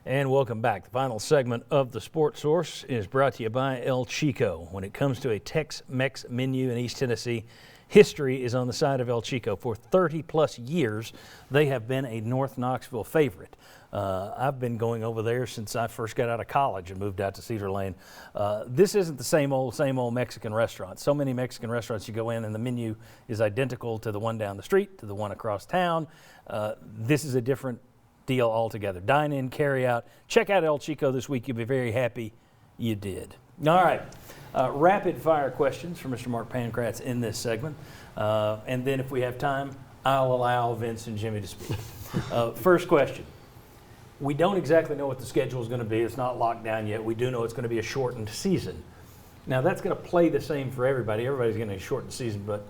And welcome back. The final segment of the Sports Source is brought to you by El Chico. When it comes to a Tex-Mex menu in East Tennessee, history is on the side of El Chico. For 30-plus years, they have been a North Knoxville favorite. I've been going over there since I first got out of college and moved out to Cedar Lane. This isn't the same old Mexican restaurant. So many Mexican restaurants you go in and the menu is identical to the one down the street, to the one across town. This is a different deal altogether. Dine in, carry out. Check out El Chico this week. You'll be very happy you did. All right. Rapid fire questions for Mr. Mark Pankratz in this segment. And then if we have time, I'll allow Vince and Jimmy to speak. First question. We don't exactly know what the schedule is going to be. It's not locked down yet. We do know it's going to be a shortened season. Now, that's going to play the same for everybody. Everybody's getting a shortened season. But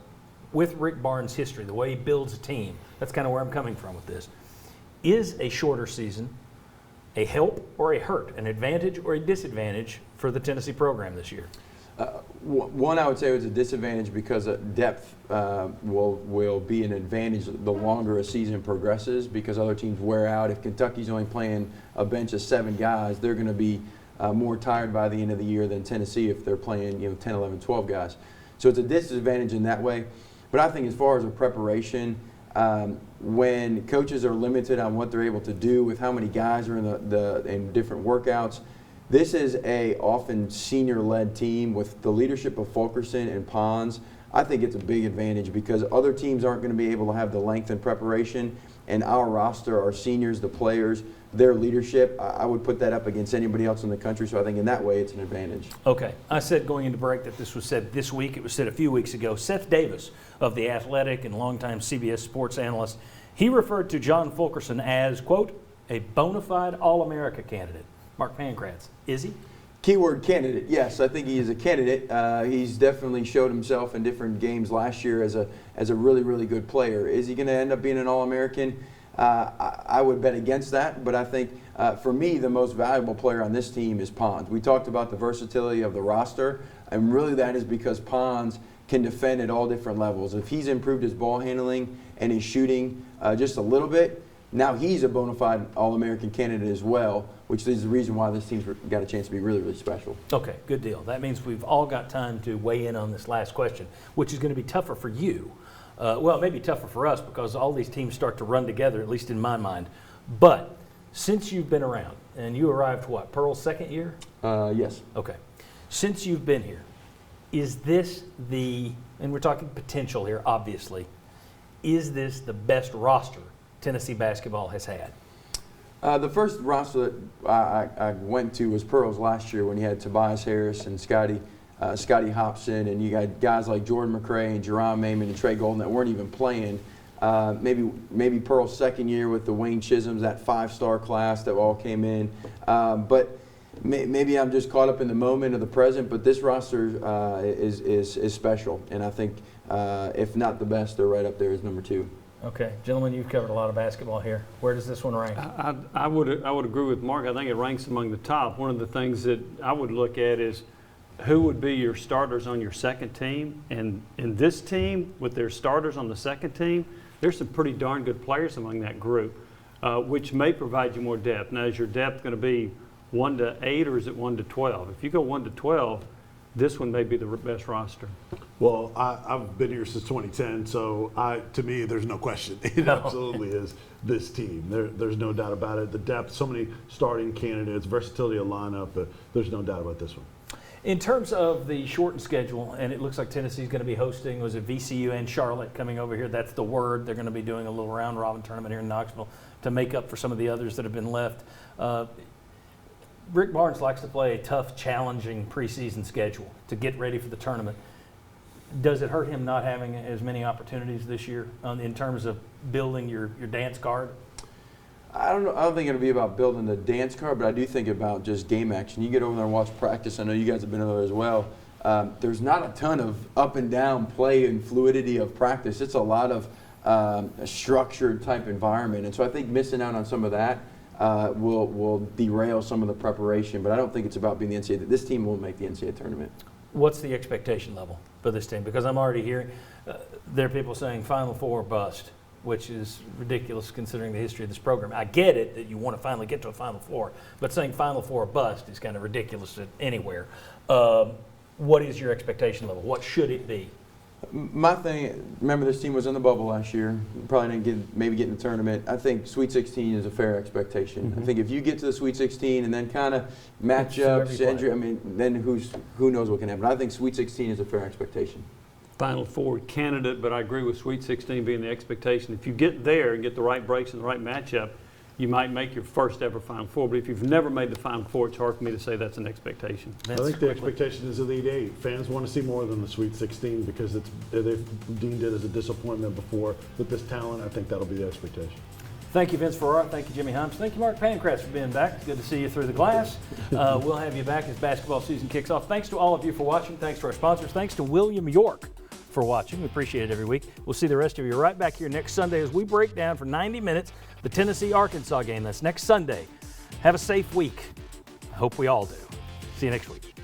with Rick Barnes' history, the way he builds a team, that's kind of where I'm coming from with this. Is a shorter season a help or a hurt, an advantage or a disadvantage for the Tennessee program this year? One, I would say it was a disadvantage because depth will be an advantage the longer a season progresses because other teams wear out. If Kentucky's only playing a bench of 7 guys, they're going to be more tired by the end of the year than Tennessee if they're playing 10, 11, 12 guys. So it's a disadvantage in that way. But I think as far as a preparation, when coaches are limited on what they're able to do with how many guys are in different workouts, this is a often senior-led team with the leadership of Fulkerson and Pons. I think it's a big advantage because other teams aren't going to be able to have the length and preparation, and our roster, our seniors, the players, their leadership, I would put that up against anybody else in the country, so I think in that way it's an advantage. Okay. I said going into break that this was said this week. It was said a few weeks ago. Seth Davis of The Athletic and longtime CBS sports analyst, he referred to John Fulkerson as, quote, a bona fide All-America candidate. Mark Pankratz, is he? Keyword candidate, yes. I think he is a candidate. He's definitely showed himself in different games last year as a really, really good player. Is he going to end up being an All-American? I would bet against that, but I think for me the most valuable player on this team is Pons. We talked about the versatility of the roster, and really that is because Pons can defend at all different levels. If he's improved his ball handling and his shooting just a little bit, now he's a bona fide All-American candidate as well, which is the reason why this team's got a chance to be really, really special. Okay, good deal. That means we've all got time to weigh in on this last question, which is going to be tougher for you. Well, it may be tougher for us because all these teams start to run together, at least in my mind. But since you've been around, and you arrived, what, Pearl's second year? Yes. Okay. Since you've been here, is this and we're talking potential here, obviously, is this the best roster Tennessee basketball has had? The first roster that I went to was Pearl's last year when you had Tobias Harris and Scotty Hopson, and you got guys like Jordan McRae and Jerron Mayman and Trey Golden that weren't even playing. Maybe Pearl's second year with the Wayne Chisholms, that 5-star class that all came in. But maybe I'm just caught up in the moment of the present, but this roster is special, and I think if not the best, they're right up there as number 2. Okay, gentlemen, you've covered a lot of basketball here. Where does this one rank? I would agree with Mark. I think it ranks among the top. One of the things that I would look at is who would be your starters on your second team. And in this team, with their starters on the second team, there's some pretty darn good players among that group, which may provide you more depth. Now, is your depth going to be 1 to 8 or is it 1 to 12? If you go 1 to 12, this one may be the best roster. Well, I've been here since 2010, so to me, there's no question. It absolutely is this team. There's no doubt about it. The depth, so many starting candidates, versatility of lineup, there's no doubt about this one. In terms of the shortened schedule, and it looks like Tennessee's going to be hosting, was it VCU and Charlotte coming over here? That's the word. They're going to be doing a little round-robin tournament here in Knoxville to make up for some of the others that have been left. Rick Barnes likes to play a tough, challenging preseason schedule to get ready for the tournament. Does it hurt him not having as many opportunities this year in terms of building your dance card? I don't think it'll be about building the dance card, but I do think about just game action. You get over there and watch practice. I know you guys have been over there as well. There's not a ton of up and down play and fluidity of practice. It's a lot of a structured type environment, and so I think missing out on some of that will derail some of the preparation, but I don't think it's about being the NCAA. This team won't make the NCAA tournament. What's the expectation level for this team? Because I'm already hearing there are people saying Final Four bust. which is ridiculous considering the history of this program. I get it that you want to finally get to a Final Four, but saying Final Four or bust is kind of ridiculous anywhere. What is your expectation level? What should it be? My thing, remember this team was in the bubble last year. Probably didn't maybe get in the tournament. I think Sweet 16 is a fair expectation. I think if you get to the Sweet 16 and then kind of matchups, injury, I mean, then who knows what can happen. I think Sweet 16 is a fair expectation. Final Four candidate, but I agree with Sweet 16 being the expectation. If you get there and get the right breaks and the right matchup, you might make your first ever Final Four. But if you've never made the Final Four, it's hard for me to say that's an expectation. I think the expectation is Elite Eight. Fans want to see more than the Sweet 16 because they've deemed it as a disappointment before. With this talent, I think that'll be the expectation. Thank you, Vince Ferrara. Thank you, Jimmy Himes. Thank you, Mark Pancratz, for being back. It's good to see you through the glass. We'll have you back as basketball season kicks off. Thanks to all of you for watching. Thanks to our sponsors. Thanks to William York for watching. We appreciate it every week. We'll see the rest of you right back here next Sunday as we break down for 90 minutes the Tennessee-Arkansas game. That's next Sunday. Have a safe week. I hope we all do. See you next week.